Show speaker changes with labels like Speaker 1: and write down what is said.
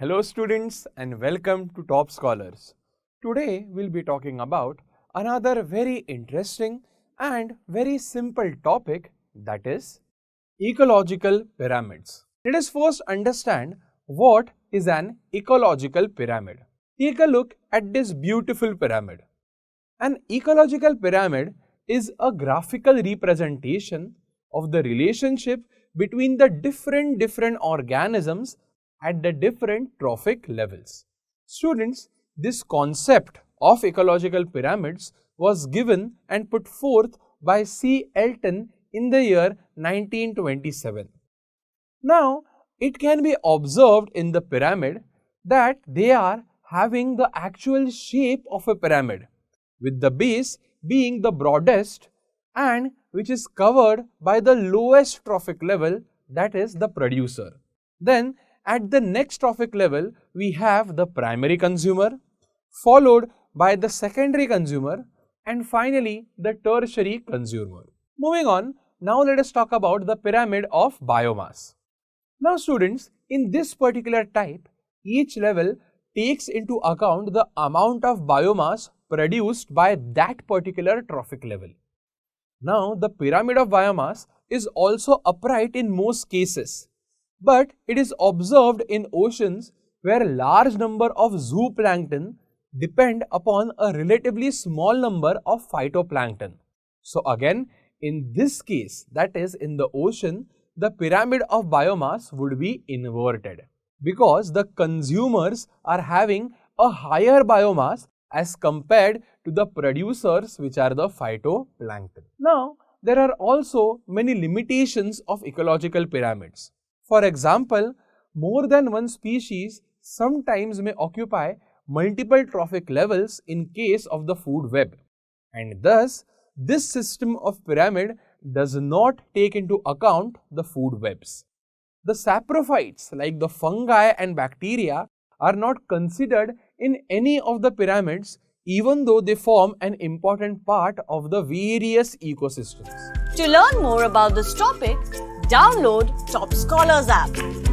Speaker 1: Hello students and welcome to Top Scholars. Today we'll be talking about another very interesting and very simple topic, that is ecological pyramids. Let us first understand what is an ecological pyramid. Take a look at this beautiful pyramid. An ecological pyramid is a graphical representation of the relationship between the different organisms at the different trophic levels. Students, this concept of ecological pyramids was given and put forth by C. Elton in the year 1927. Now, it can be observed in the pyramid that they are having the actual shape of a pyramid, with the base being the broadest and which is covered by the lowest trophic level, that is the producer. Then at the next trophic level, we have the primary consumer, followed by the secondary consumer, and finally the tertiary consumer. Moving on, now let us talk about the pyramid of biomass. Now students, in this particular type, each level takes into account the amount of biomass produced by that particular trophic level. Now, the pyramid of biomass is also upright in most cases, but it is observed in oceans where a large number of zooplankton depend upon a relatively small number of phytoplankton. So again, in this case, that is in the ocean, the pyramid of biomass would be inverted because the consumers are having a higher biomass as compared to the producers, which are the phytoplankton. Now, there are also many limitations of ecological pyramids. For example, more than one species sometimes may occupy multiple trophic levels in case of the food web, and thus this system of pyramid does not take into account the food webs. The saprophytes like the fungi and bacteria are not considered in any of the pyramids, even though they form an important part of the various ecosystems.
Speaker 2: To learn more about this topic, download Toppscholars app.